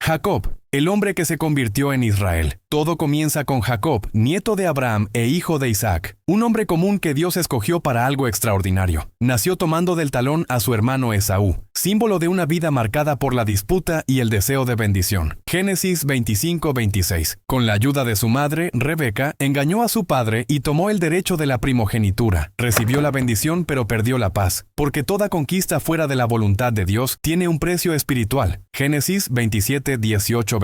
Jacob, el hombre que se convirtió en Israel. Todo comienza con Jacob, nieto de Abraham e hijo de Isaac, un hombre común que Dios escogió para algo extraordinario. Nació tomando del talón a su hermano Esaú, símbolo de una vida marcada por la disputa y el deseo de bendición. Génesis 25:26. Con la ayuda de su madre, Rebeca, engañó a su padre y tomó el derecho de la primogenitura. Recibió la bendición pero perdió la paz, porque toda conquista fuera de la voluntad de Dios tiene un precio espiritual. Génesis 27:18-29.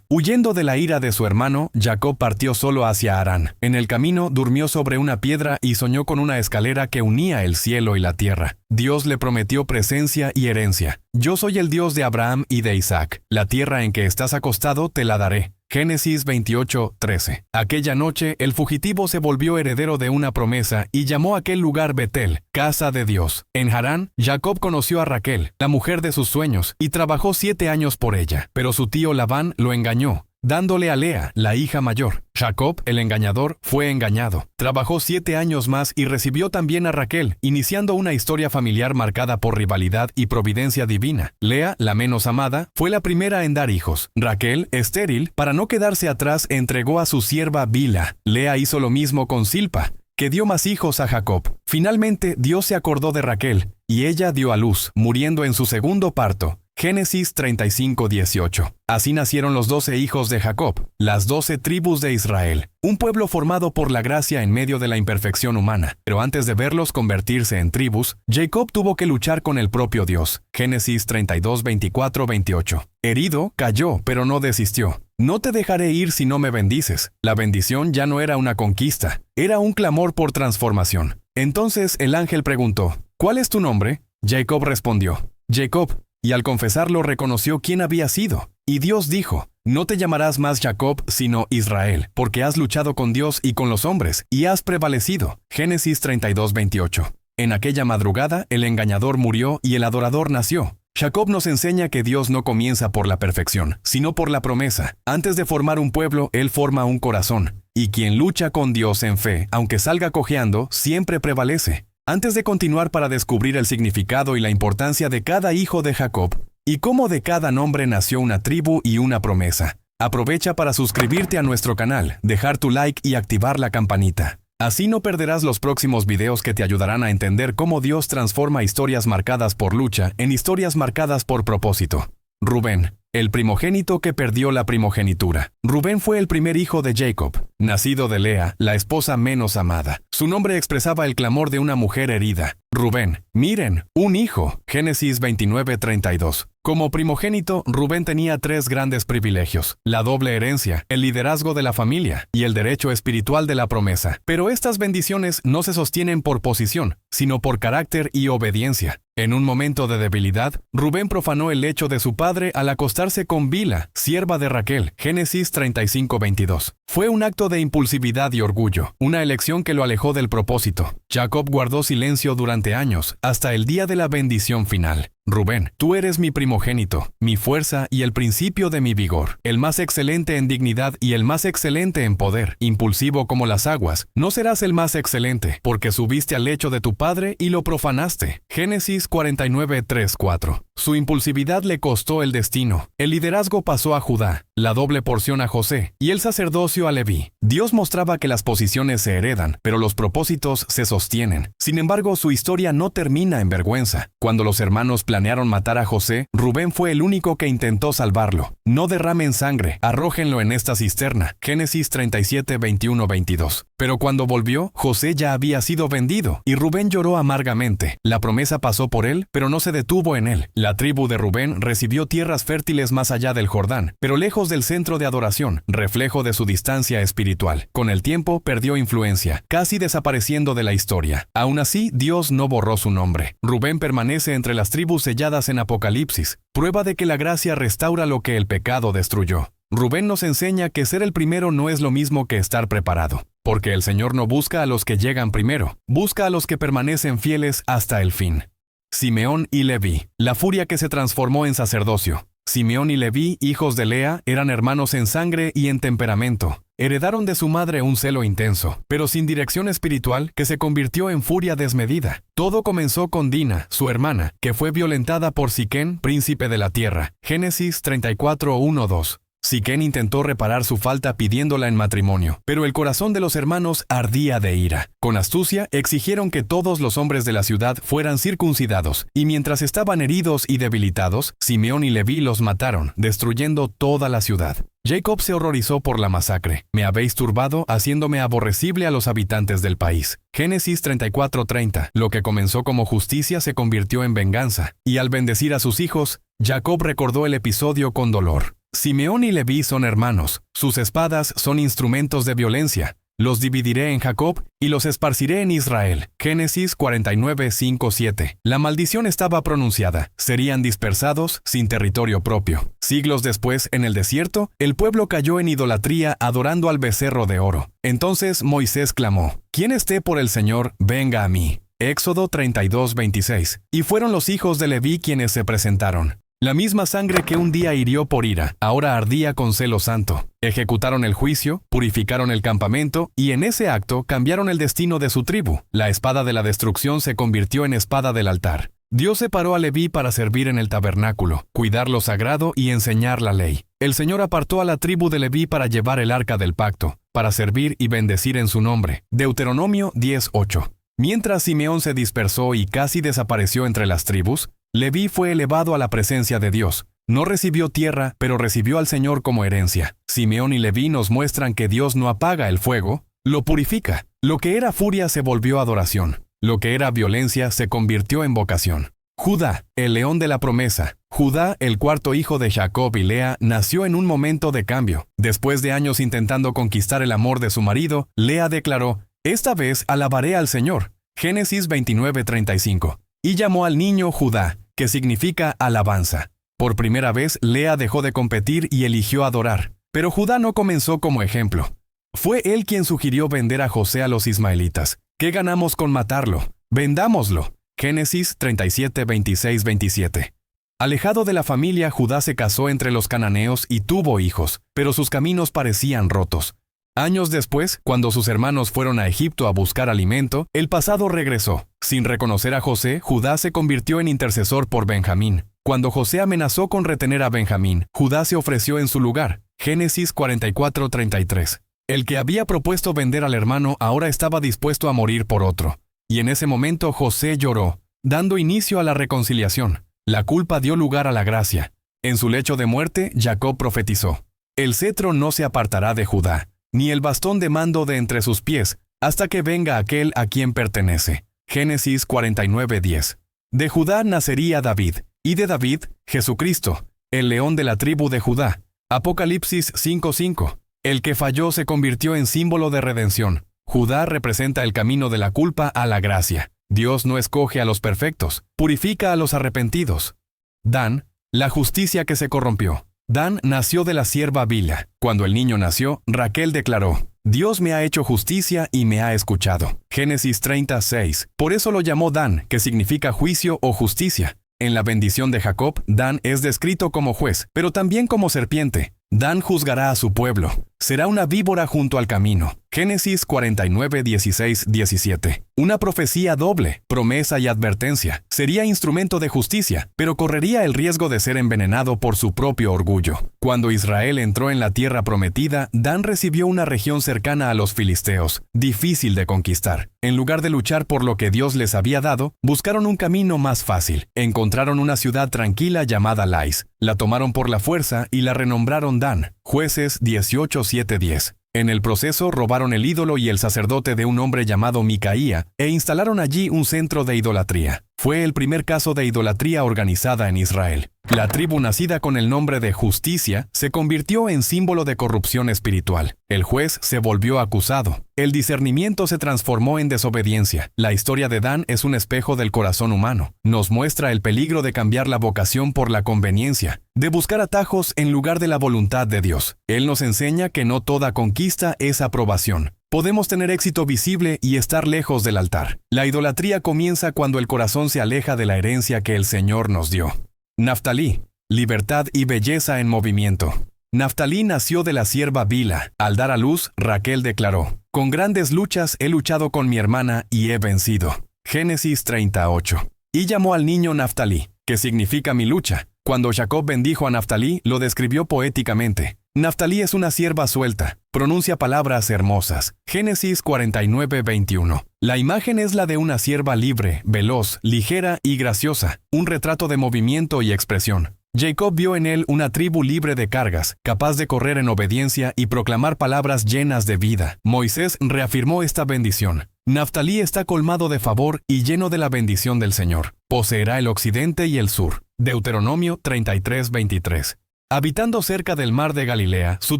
Huyendo de la ira de su hermano, Jacob partió solo hacia Harán. En el camino durmió sobre una piedra y soñó con una escalera que unía el cielo y la tierra. Dios le prometió presencia y herencia. Yo soy el Dios de Abraham y de Isaac. La tierra en que estás acostado te la daré. Génesis 28:13. Aquella noche el fugitivo se volvió heredero de una promesa y llamó aquel lugar Betel, casa de Dios. En Harán, Jacob conoció a Raquel, la mujer de sus sueños, y trabajó 7 años por ella. Pero su tío Labán lo engañó, dándole a Lea, la hija mayor. Jacob, el engañador, fue engañado. Trabajó 7 años más y recibió también a Raquel, iniciando una historia familiar marcada por rivalidad y providencia divina. Lea, la menos amada, fue la primera en dar hijos. Raquel, estéril, para no quedarse atrás, entregó a su sierva Bila. Lea hizo lo mismo con Silpa, que dio más hijos a Jacob. Finalmente, Dios se acordó de Raquel, y ella dio a luz, muriendo en su segundo parto. Génesis 35:18. Así nacieron los 12 hijos de Jacob, las 12 tribus de Israel, un pueblo formado por la gracia en medio de la imperfección humana. Pero antes de verlos convertirse en tribus, Jacob tuvo que luchar con el propio Dios. Génesis 32:24-28. Herido, cayó, pero no desistió. No te dejaré ir si no me bendices. La bendición ya no era una conquista, era un clamor por transformación. Entonces el ángel preguntó, ¿cuál es tu nombre? Jacob respondió, Jacob. Y al confesarlo reconoció quién había sido. Y Dios dijo, no te llamarás más Jacob, sino Israel, porque has luchado con Dios y con los hombres, y has prevalecido. Génesis 32:28. En aquella madrugada, el engañador murió y el adorador nació. Jacob nos enseña que Dios no comienza por la perfección, sino por la promesa. Antes de formar un pueblo, Él forma un corazón. Y quien lucha con Dios en fe, aunque salga cojeando, siempre prevalece. Antes de continuar para descubrir el significado y la importancia de cada hijo de Jacob, y cómo de cada nombre nació una tribu y una promesa, aprovecha para suscribirte a nuestro canal, dejar tu like y activar la campanita. Así no perderás los próximos videos que te ayudarán a entender cómo Dios transforma historias marcadas por lucha en historias marcadas por propósito. Rubén, el primogénito que perdió la primogenitura. Rubén fue el primer hijo de Jacob, nacido de Lea, la esposa menos amada. Su nombre expresaba el clamor de una mujer herida. Rubén, miren, un hijo. Génesis 29:32. Como primogénito, Rubén tenía 3 grandes privilegios: la doble herencia, el liderazgo de la familia y el derecho espiritual de la promesa. Pero estas bendiciones no se sostienen por posición, sino por carácter y obediencia. En un momento de debilidad, Rubén profanó el lecho de su padre al acostarse con Bila, sierva de Raquel. Génesis 35:22. Fue un acto de impulsividad y orgullo, una elección que lo alejó del propósito. Jacob guardó silencio durante años, hasta el día de la bendición final. Rubén, tú eres mi primogénito, mi fuerza y el principio de mi vigor, el más excelente en dignidad y el más excelente en poder, impulsivo como las aguas. No serás el más excelente, porque subiste al lecho de tu padre y lo profanaste. Génesis 49:3-4. Su impulsividad le costó el destino. El liderazgo pasó a Judá, la doble porción a José y el sacerdocio a Leví. Dios mostraba que las posiciones se heredan, pero los propósitos se sostienen. Sin embargo, su historia no termina en vergüenza. Cuando los hermanos planearon matar a José, Rubén fue el único que intentó salvarlo. No derramen sangre, arrójenlo en esta cisterna. Génesis 37:21-22. Pero cuando volvió, José ya había sido vendido, y Rubén lloró amargamente. La promesa pasó por él, pero no se detuvo en él. La tribu de Rubén recibió tierras fértiles más allá del Jordán, pero lejos del centro de adoración, reflejo de su distancia espiritual. Con el tiempo perdió influencia, casi desapareciendo de la historia. Aún así, Dios no borró su nombre. Rubén permanece entre las tribus selladas en Apocalipsis, prueba de que la gracia restaura lo que el pecado destruyó. Rubén nos enseña que ser el primero no es lo mismo que estar preparado, porque el Señor no busca a los que llegan primero, busca a los que permanecen fieles hasta el fin. Simeón y Leví, la furia que se transformó en sacerdocio. Simeón y Leví, hijos de Lea, eran hermanos en sangre y en temperamento. Heredaron de su madre un celo intenso, pero sin dirección espiritual, que se convirtió en furia desmedida. Todo comenzó con Dina, su hermana, que fue violentada por Siquén, príncipe de la tierra. Génesis 34:1-2. Siquén intentó reparar su falta pidiéndola en matrimonio, pero el corazón de los hermanos ardía de ira. Con astucia, exigieron que todos los hombres de la ciudad fueran circuncidados, y mientras estaban heridos y debilitados, Simeón y Leví los mataron, destruyendo toda la ciudad. Jacob se horrorizó por la masacre. Me habéis turbado, haciéndome aborrecible a los habitantes del país. Génesis 34:30. Lo que comenzó como justicia se convirtió en venganza, y al bendecir a sus hijos, Jacob recordó el episodio con dolor. Simeón y Leví son hermanos, sus espadas son instrumentos de violencia. Los dividiré en Jacob y los esparciré en Israel. Génesis 49:5-7. La maldición estaba pronunciada. Serían dispersados sin territorio propio. Siglos después, en el desierto, el pueblo cayó en idolatría adorando al becerro de oro. Entonces Moisés clamó: «Quien esté por el Señor, venga a mí». Éxodo 32:26. Y fueron los hijos de Leví quienes se presentaron. La misma sangre que un día hirió por ira, ahora ardía con celo santo. Ejecutaron el juicio, purificaron el campamento, y en ese acto cambiaron el destino de su tribu. La espada de la destrucción se convirtió en espada del altar. Dios separó a Leví para servir en el tabernáculo, cuidar lo sagrado y enseñar la ley. El Señor apartó a la tribu de Leví para llevar el arca del pacto, para servir y bendecir en su nombre. Deuteronomio 10:8. Mientras Simeón se dispersó y casi desapareció entre las tribus, Leví fue elevado a la presencia de Dios. No recibió tierra, pero recibió al Señor como herencia. Simeón y Leví nos muestran que Dios no apaga el fuego, lo purifica. Lo que era furia se volvió adoración. Lo que era violencia se convirtió en vocación. Judá, el león de la promesa. Judá, el cuarto hijo de Jacob y Lea, nació en un momento de cambio. Después de años intentando conquistar el amor de su marido, Lea declaró: «Esta vez alabaré al Señor». Génesis 29:35. Y llamó al niño Judá, que significa alabanza. Por primera vez, Lea dejó de competir y eligió adorar. Pero Judá no comenzó como ejemplo. Fue él quien sugirió vender a José a los ismaelitas. ¿Qué ganamos con matarlo? Vendámoslo. Génesis 37:26-27. Alejado de la familia, Judá se casó entre los cananeos y tuvo hijos, pero sus caminos parecían rotos. Años después, cuando sus hermanos fueron a Egipto a buscar alimento, el pasado regresó. Sin reconocer a José, Judá se convirtió en intercesor por Benjamín. Cuando José amenazó con retener a Benjamín, Judá se ofreció en su lugar. Génesis 44:33. El que había propuesto vender al hermano ahora estaba dispuesto a morir por otro. Y en ese momento José lloró, dando inicio a la reconciliación. La culpa dio lugar a la gracia. En su lecho de muerte, Jacob profetizó: «El cetro no se apartará de Judá, ni el bastón de mando de entre sus pies, hasta que venga aquel a quien pertenece». Génesis 49:10. De Judá nacería David, y de David, Jesucristo, el león de la tribu de Judá. Apocalipsis 5:5. El que falló se convirtió en símbolo de redención. Judá representa el camino de la culpa a la gracia. Dios no escoge a los perfectos, purifica a los arrepentidos. Dan, la justicia que se corrompió. Dan nació de la sierva Bila. Cuando el niño nació, Raquel declaró: «Dios me ha hecho justicia y me ha escuchado». Génesis 30:6. Por eso lo llamó Dan, que significa juicio o justicia. En la bendición de Jacob, Dan es descrito como juez, pero también como serpiente. Dan juzgará a su pueblo. Será una víbora junto al camino. Génesis 49:16-17. Una profecía doble, promesa y advertencia. Sería instrumento de justicia, pero correría el riesgo de ser envenenado por su propio orgullo. Cuando Israel entró en la tierra prometida, Dan recibió una región cercana a los filisteos, difícil de conquistar. En lugar de luchar por lo que Dios les había dado, buscaron un camino más fácil. Encontraron una ciudad tranquila llamada Lais. La tomaron por la fuerza y la renombraron Dan. Jueces 18:7-10. En el proceso robaron el ídolo y el sacerdote de un hombre llamado Micaía e instalaron allí un centro de idolatría. Fue el primer caso de idolatría organizada en Israel. La tribu nacida con el nombre de Justicia se convirtió en símbolo de corrupción espiritual. El juez se volvió acusado. El discernimiento se transformó en desobediencia. La historia de Dan es un espejo del corazón humano. Nos muestra el peligro de cambiar la vocación por la conveniencia, de buscar atajos en lugar de la voluntad de Dios. Él nos enseña que no toda conquista es aprobación. Podemos tener éxito visible y estar lejos del altar. La idolatría comienza cuando el corazón se aleja de la herencia que el Señor nos dio. Naftalí, libertad y belleza en movimiento. Naftalí nació de la sierva Bila. Al dar a luz, Raquel declaró: con grandes luchas he luchado con mi hermana y he vencido. Génesis 38. Y llamó al niño Naftalí, que significa mi lucha. Cuando Jacob bendijo a Naftalí, lo describió poéticamente. Naftalí es una sierva suelta, pronuncia palabras hermosas. Génesis 49:21. La imagen es la de una sierva libre, veloz, ligera y graciosa, un retrato de movimiento y expresión. Jacob vio en él una tribu libre de cargas, capaz de correr en obediencia y proclamar palabras llenas de vida. Moisés reafirmó esta bendición. Naftalí está colmado de favor y lleno de la bendición del Señor. Poseerá el occidente y el sur. Deuteronomio 33:23. Habitando cerca del mar de Galilea, su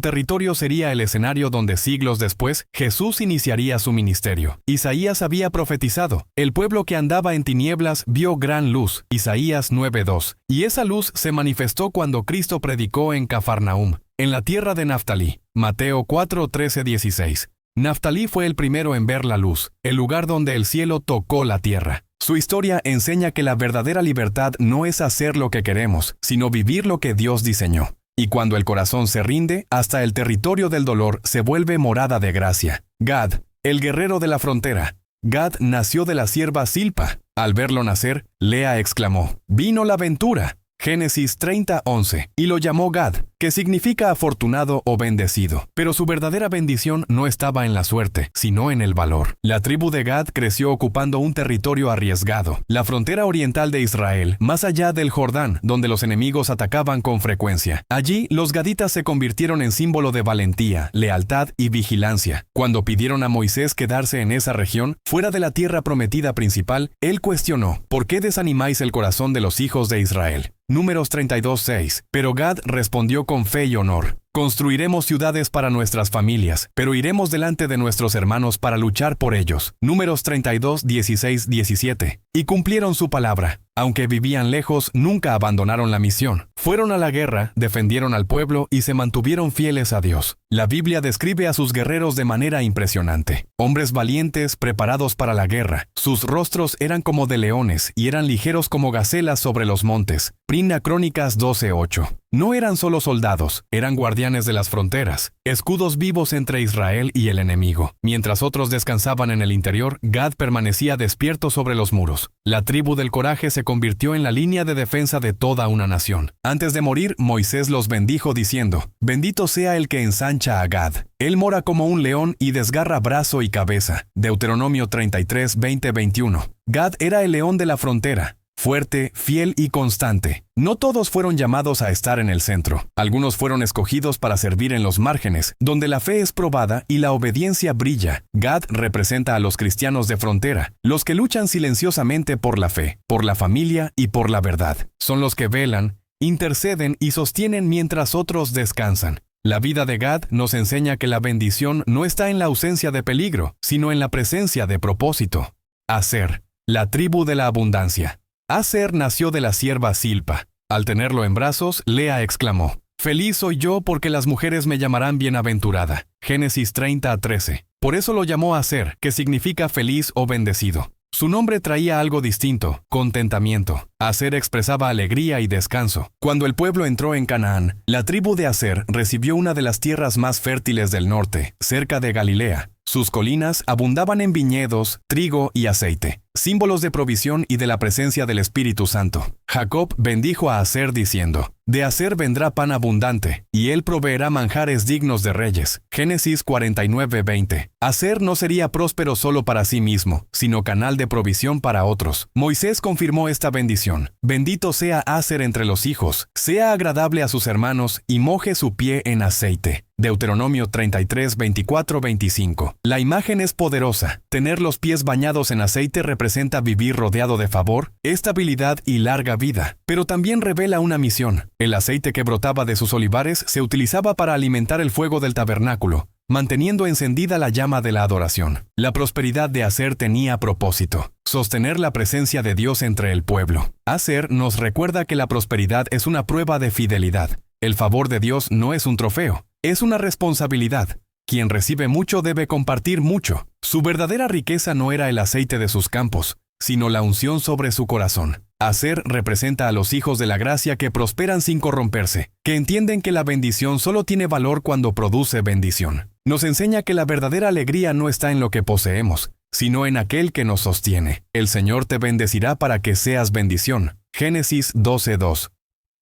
territorio sería el escenario donde siglos después Jesús iniciaría su ministerio. Isaías había profetizado: el pueblo que andaba en tinieblas vio gran luz. Isaías 9:2. Y esa luz se manifestó cuando Cristo predicó en Cafarnaúm, en la tierra de Naftalí. Mateo 4:13-16. Naftalí fue el primero en ver la luz, el lugar donde el cielo tocó la tierra. Su historia enseña que la verdadera libertad no es hacer lo que queremos, sino vivir lo que Dios diseñó. Y cuando el corazón se rinde, hasta el territorio del dolor se vuelve morada de gracia. Gad, el guerrero de la frontera. Gad nació de la sierva Zilpa. Al verlo nacer, Lea exclamó: vino la ventura. Génesis 30:11. Y lo llamó Gad, que significa afortunado o bendecido. Pero su verdadera bendición no estaba en la suerte, sino en el valor. La tribu de Gad creció ocupando un territorio arriesgado, la frontera oriental de Israel, más allá del Jordán, donde los enemigos atacaban con frecuencia. Allí, los gaditas se convirtieron en símbolo de valentía, lealtad y vigilancia. Cuando pidieron a Moisés quedarse en esa región, fuera de la tierra prometida principal, él cuestionó: ¿por qué desanimáis el corazón de los hijos de Israel? Números 32:6. Pero Gad respondió con fe y honor: construiremos ciudades para nuestras familias, pero iremos delante de nuestros hermanos para luchar por ellos. Números 32:16-17. Y cumplieron su palabra. Aunque vivían lejos, nunca abandonaron la misión. Fueron a la guerra, defendieron al pueblo y se mantuvieron fieles a Dios. La Biblia describe a sus guerreros de manera impresionante. Hombres valientes, preparados para la guerra. Sus rostros eran como de leones y eran ligeros como gacelas sobre los montes. Primera Crónicas 12:8. No eran solo soldados, eran guardianes de las fronteras, escudos vivos entre Israel y el enemigo. Mientras otros descansaban en el interior, Gad permanecía despierto sobre los muros. La tribu del coraje se convirtió en la línea de defensa de toda una nación. Antes de morir, Moisés los bendijo diciendo: bendito sea el que ensancha a Gad. Él mora como un león y desgarra brazo y cabeza. Deuteronomio 33:20-21. Gad era el león de la frontera. Fuerte, fiel y constante. No todos fueron llamados a estar en el centro. Algunos fueron escogidos para servir en los márgenes, donde la fe es probada y la obediencia brilla. Gad representa a los cristianos de frontera, los que luchan silenciosamente por la fe, por la familia y por la verdad. Son los que velan, interceden y sostienen mientras otros descansan. La vida de Gad nos enseña que la bendición no está en la ausencia de peligro, sino en la presencia de propósito. Aser, la tribu de la abundancia. Aser nació de la sierva Zilpa. Al tenerlo en brazos, Lea exclamó: feliz soy yo porque las mujeres me llamarán bienaventurada. Génesis 30:13. Por eso lo llamó Aser, que significa feliz o bendecido. Su nombre traía algo distinto: contentamiento. Aser expresaba alegría y descanso. Cuando el pueblo entró en Canaán, la tribu de Aser recibió una de las tierras más fértiles del norte, cerca de Galilea. Sus colinas abundaban en viñedos, trigo y aceite, símbolos de provisión y de la presencia del Espíritu Santo. Jacob bendijo a Aser diciendo: de Aser vendrá pan abundante, y él proveerá manjares dignos de reyes. Génesis 49:20. Aser no sería próspero solo para sí mismo, sino canal de provisión para otros. Moisés confirmó esta bendición: bendito sea Aser entre los hijos, sea agradable a sus hermanos y moje su pie en aceite. Deuteronomio 33:24-25. La imagen es poderosa. Tener los pies bañados en aceite representa vivir rodeado de favor, estabilidad y larga vida. Pero también revela una misión. El aceite que brotaba de sus olivares se utilizaba para alimentar el fuego del tabernáculo, manteniendo encendida la llama de la adoración. La prosperidad de Aser tenía propósito: sostener la presencia de Dios entre el pueblo. Aser nos recuerda que la prosperidad es una prueba de fidelidad. El favor de Dios no es un trofeo, es una responsabilidad. Quien recibe mucho debe compartir mucho. Su verdadera riqueza no era el aceite de sus campos, sino la unción sobre su corazón. Aser representa a los hijos de la gracia que prosperan sin corromperse, que entienden que la bendición solo tiene valor cuando produce bendición. Nos enseña que la verdadera alegría no está en lo que poseemos, sino en aquel que nos sostiene. El Señor te bendecirá para que seas bendición. Génesis 12:2.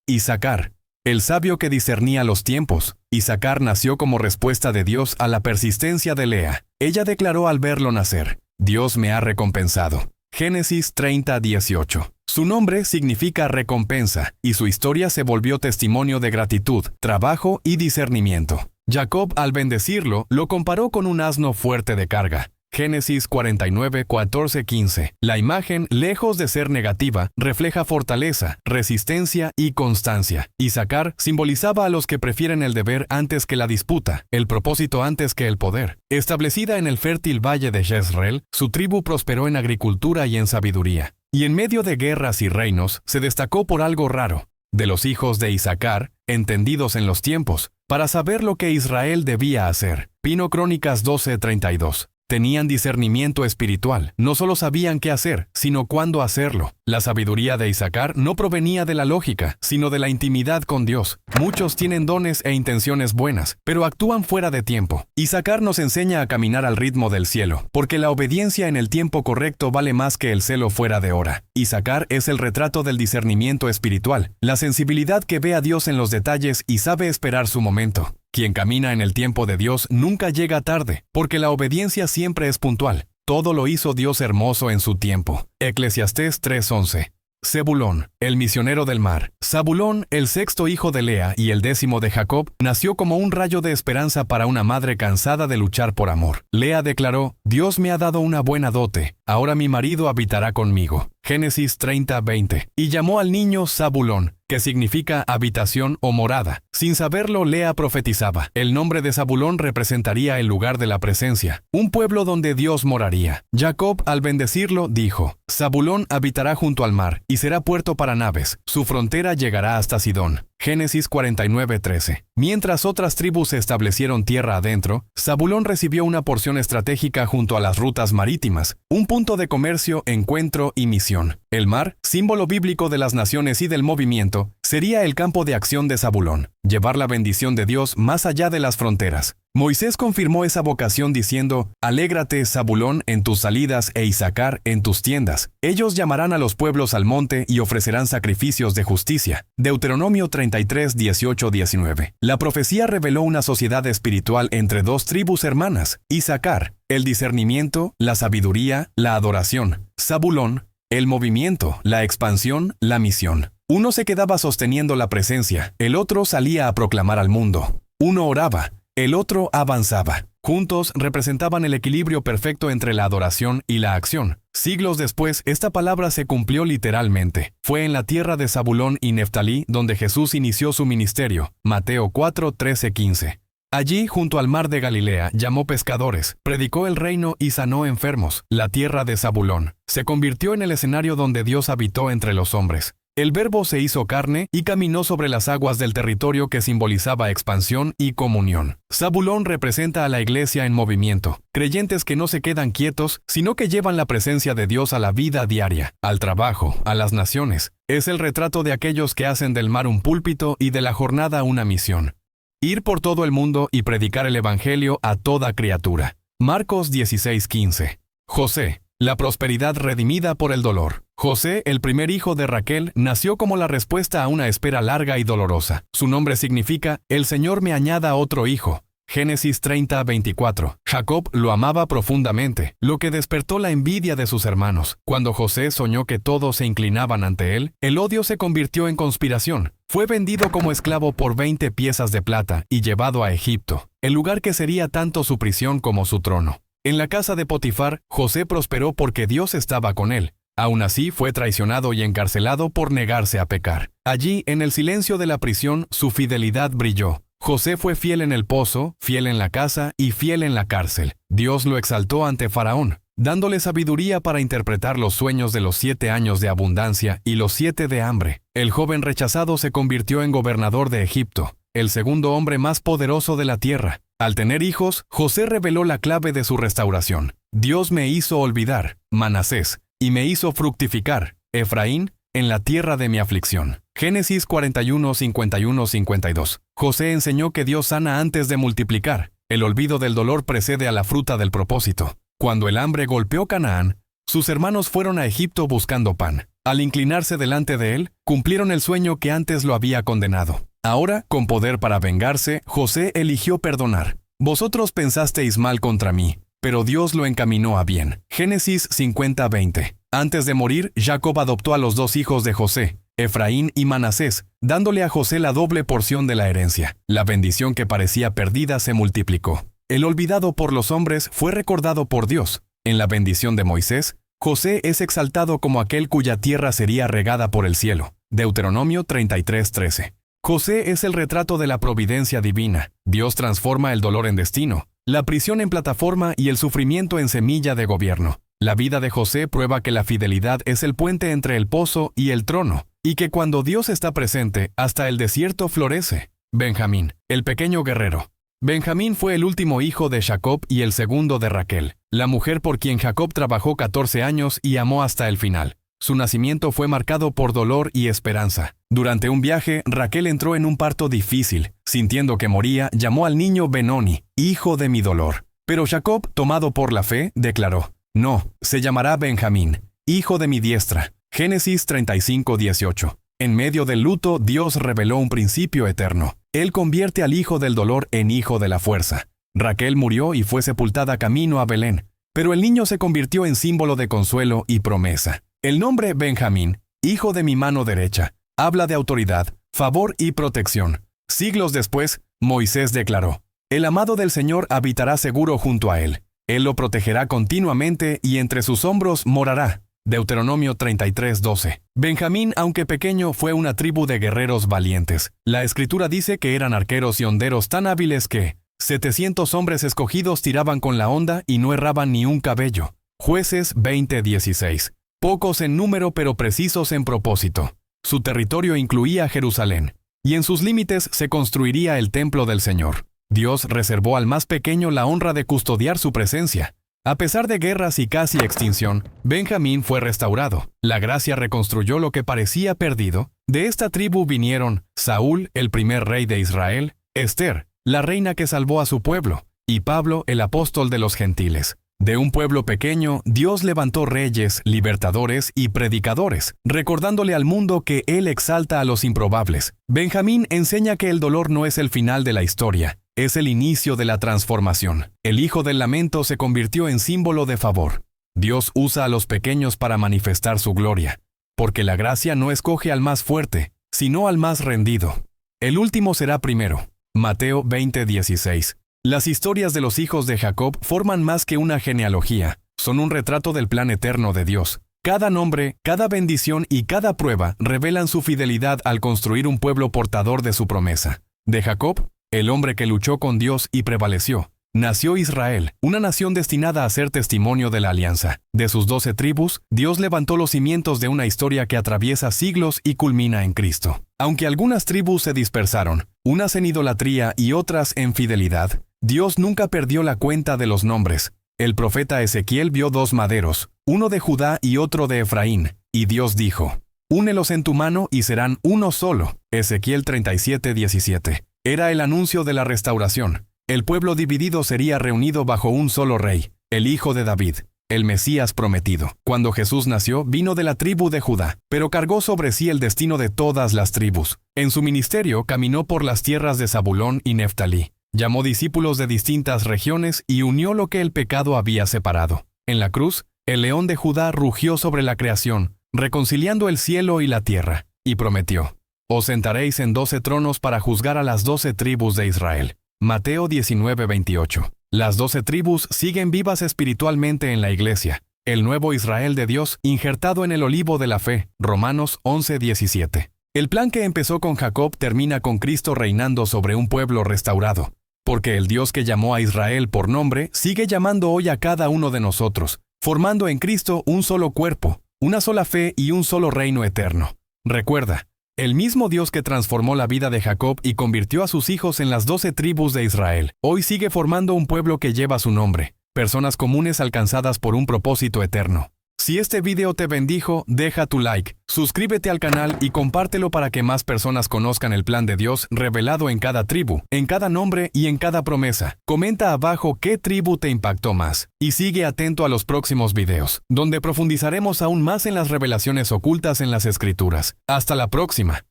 Isacar, el sabio que discernía los tiempos. Isacar nació como respuesta de Dios a la persistencia de Lea. Ella declaró al verlo nacer: Dios me ha recompensado. Génesis 30:18. Su nombre significa recompensa, y su historia se volvió testimonio de gratitud, trabajo y discernimiento. Jacob, al bendecirlo, lo comparó con un asno fuerte de carga. Génesis 49:14-15. La imagen, lejos de ser negativa, refleja fortaleza, resistencia y constancia. Isacar simbolizaba a los que prefieren el deber antes que la disputa, el propósito antes que el poder. Establecida en el fértil valle de Jezreel, su tribu prosperó en agricultura y en sabiduría. Y en medio de guerras y reinos, se destacó por algo raro. De los hijos de Isacar, entendidos en los tiempos, para saber lo que Israel debía hacer. Pino Crónicas 12:32. Tenían discernimiento espiritual. No solo sabían qué hacer, sino cuándo hacerlo. La sabiduría de Isacar no provenía de la lógica, sino de la intimidad con Dios. Muchos tienen dones e intenciones buenas, pero actúan fuera de tiempo. Isacar nos enseña a caminar al ritmo del cielo, porque la obediencia en el tiempo correcto vale más que el celo fuera de hora. Isacar es el retrato del discernimiento espiritual, la sensibilidad que ve a Dios en los detalles y sabe esperar su momento. Quien camina en el tiempo de Dios nunca llega tarde, porque la obediencia siempre es puntual. Todo lo hizo Dios hermoso en su tiempo. Eclesiastés 3:11. Zebulón, el misionero del mar. Zabulón, el sexto hijo de Lea y el 10º de Jacob, nació como un rayo de esperanza para una madre cansada de luchar por amor. Lea declaró: Dios me ha dado una buena dote, ahora mi marido habitará conmigo. Génesis 30:20. Y llamó al niño Zabulón, que significa habitación o morada. Sin saberlo, Lea profetizaba. El nombre de Zabulón representaría el lugar de la presencia, un pueblo donde Dios moraría. Jacob, al bendecirlo, dijo: Zabulón habitará junto al mar, y será puerto para naves. Su frontera llegará hasta Sidón. Génesis 49:13. Mientras otras tribus se establecieron tierra adentro, Zabulón recibió una porción estratégica junto a las rutas marítimas, un punto de comercio, encuentro y misión. El mar, símbolo bíblico de las naciones y del movimiento, sería el campo de acción de Zabulón, llevar la bendición de Dios más allá de las fronteras. Moisés confirmó esa vocación diciendo: Alégrate, Zabulón, en tus salidas e Isacar en tus tiendas. Ellos llamarán a los pueblos al monte y ofrecerán sacrificios de justicia. Deuteronomio 33:18-19. La profecía reveló una sociedad espiritual entre dos tribus hermanas: Isacar, el discernimiento, la sabiduría, la adoración; Zabulón, el movimiento, la expansión, la misión. Uno se quedaba sosteniendo la presencia, el otro salía a proclamar al mundo. Uno oraba, el otro avanzaba. Juntos representaban el equilibrio perfecto entre la adoración y la acción. Siglos después, esta palabra se cumplió literalmente. Fue en la tierra de Zabulón y Neftalí donde Jesús inició su ministerio. Mateo 4:13-15. Allí, junto al mar de Galilea, llamó pescadores, predicó el reino y sanó enfermos. La tierra de Zabulón se convirtió en el escenario donde Dios habitó entre los hombres. El Verbo se hizo carne y caminó sobre las aguas del territorio que simbolizaba expansión y comunión. Zabulón representa a la iglesia en movimiento, creyentes que no se quedan quietos, sino que llevan la presencia de Dios a la vida diaria, al trabajo, a las naciones. Es el retrato de aquellos que hacen del mar un púlpito y de la jornada una misión. Ir por todo el mundo y predicar el evangelio a toda criatura. Marcos 16:15. José, la prosperidad redimida por el dolor. José, el primer hijo de Raquel, nació como la respuesta a una espera larga y dolorosa. Su nombre significa: El Señor me añada otro hijo. Génesis 30:24. Jacob lo amaba profundamente, lo que despertó la envidia de sus hermanos. Cuando José soñó que todos se inclinaban ante él, el odio se convirtió en conspiración. Fue vendido como esclavo por 20 piezas de plata y llevado a Egipto, el lugar que sería tanto su prisión como su trono. En la casa de Potifar, José prosperó porque Dios estaba con él. Aún así, fue traicionado y encarcelado por negarse a pecar. Allí, en el silencio de la prisión, su fidelidad brilló. José fue fiel en el pozo, fiel en la casa y fiel en la cárcel. Dios lo exaltó ante Faraón, dándole sabiduría para interpretar los sueños de los 7 años de abundancia y los 7 de hambre. El joven rechazado se convirtió en gobernador de Egipto, el segundo hombre más poderoso de la tierra. Al tener hijos, José reveló la clave de su restauración. Dios me hizo olvidar, Manasés, y me hizo fructificar, Efraín, en la tierra de mi aflicción. Génesis 41, 51, 52. José enseñó que Dios sana antes de multiplicar. El olvido del dolor precede a la fruta del propósito. Cuando el hambre golpeó Canaán, sus hermanos fueron a Egipto buscando pan. Al inclinarse delante de él, cumplieron el sueño que antes lo había condenado. Ahora, con poder para vengarse, José eligió perdonar. Vosotros pensasteis mal contra mí, pero Dios lo encaminó a bien. Génesis 50, 20. Antes de morir, Jacob adoptó a los dos hijos de José, Efraín y Manasés, dándole a José la doble porción de la herencia. La bendición que parecía perdida se multiplicó. El olvidado por los hombres fue recordado por Dios. En la bendición de Moisés, José es exaltado como aquel cuya tierra sería regada por el cielo. Deuteronomio 33, 13. José es el retrato de la providencia divina. Dios transforma el dolor en destino, la prisión en plataforma y el sufrimiento en semilla de gobierno. La vida de José prueba que la fidelidad es el puente entre el pozo y el trono, y que cuando Dios está presente, hasta el desierto florece. Benjamín, el pequeño guerrero. Benjamín fue el último hijo de Jacob y el segundo de Raquel, la mujer por quien Jacob trabajó 14 años y amó hasta el final. Su nacimiento fue marcado por dolor y esperanza. Durante un viaje, Raquel entró en un parto difícil. Sintiendo que moría, llamó al niño Benoni, hijo de mi dolor. Pero Jacob, tomado por la fe, declaró: no, se llamará Benjamín, hijo de mi diestra. Génesis 35, 18. En medio del luto, Dios reveló un principio eterno. Él convierte al hijo del dolor en hijo de la fuerza. Raquel murió y fue sepultada camino a Belén, pero el niño se convirtió en símbolo de consuelo y promesa. El nombre Benjamín, hijo de mi mano derecha, habla de autoridad, favor y protección. Siglos después, Moisés declaró: el amado del Señor habitará seguro junto a él. Él lo protegerá continuamente y entre sus hombros morará. Deuteronomio 33, 12. Benjamín, aunque pequeño, fue una tribu de guerreros valientes. La Escritura dice que eran arqueros y honderos tan hábiles que 700 hombres escogidos tiraban con la honda y no erraban ni un cabello. Jueces 20, 16. Pocos en número pero precisos en propósito. Su territorio incluía Jerusalén, y en sus límites se construiría el templo del Señor. Dios reservó al más pequeño la honra de custodiar su presencia. A pesar de guerras y casi extinción, Benjamín fue restaurado. La gracia reconstruyó lo que parecía perdido. De esta tribu vinieron Saúl, el primer rey de Israel, Esther, la reina que salvó a su pueblo, y Pablo, el apóstol de los gentiles. De un pueblo pequeño, Dios levantó reyes, libertadores y predicadores, recordándole al mundo que Él exalta a los improbables. Benjamín enseña que el dolor no es el final de la historia, es el inicio de la transformación. El hijo del lamento se convirtió en símbolo de favor. Dios usa a los pequeños para manifestar su gloria, porque la gracia no escoge al más fuerte, sino al más rendido. El último será primero. Mateo 20, 16. Las historias de los hijos de Jacob forman más que una genealogía, son un retrato del plan eterno de Dios. Cada nombre, cada bendición y cada prueba revelan su fidelidad al construir un pueblo portador de su promesa. De Jacob, el hombre que luchó con Dios y prevaleció, nació Israel, una nación destinada a ser testimonio de la alianza. De sus 12 tribus, Dios levantó los cimientos de una historia que atraviesa siglos y culmina en Cristo. Aunque algunas tribus se dispersaron, unas en idolatría y otras en fidelidad, Dios nunca perdió la cuenta de los nombres. El profeta Ezequiel vio 2 maderos, uno de Judá y otro de Efraín, y Dios dijo: únelos en tu mano y serán uno solo. Ezequiel 37, 17. Era el anuncio de la restauración. El pueblo dividido sería reunido bajo un solo rey, el hijo de David, el Mesías prometido. Cuando Jesús nació, vino de la tribu de Judá, pero cargó sobre sí el destino de todas las tribus. En su ministerio caminó por las tierras de Zabulón y Neftalí. Llamó discípulos de distintas regiones y unió lo que el pecado había separado. En la cruz, el león de Judá rugió sobre la creación, reconciliando el cielo y la tierra, y prometió: os sentaréis en 12 tronos para juzgar a las 12 tribus de Israel. Mateo 19, 28. Las 12 tribus siguen vivas espiritualmente en la iglesia, el nuevo Israel de Dios injertado en el olivo de la fe. Romanos 11, 17. El plan que empezó con Jacob termina con Cristo reinando sobre un pueblo restaurado. Porque el Dios que llamó a Israel por nombre sigue llamando hoy a cada uno de nosotros, formando en Cristo un solo cuerpo, una sola fe y un solo reino eterno. Recuerda, el mismo Dios que transformó la vida de Jacob y convirtió a sus hijos en las 12 tribus de Israel, hoy sigue formando un pueblo que lleva su nombre, personas comunes alcanzadas por un propósito eterno. Si este video te bendijo, deja tu like, suscríbete al canal y compártelo para que más personas conozcan el plan de Dios revelado en cada tribu, en cada nombre y en cada promesa. Comenta abajo qué tribu te impactó más y sigue atento a los próximos videos, donde profundizaremos aún más en las revelaciones ocultas en las Escrituras. Hasta la próxima.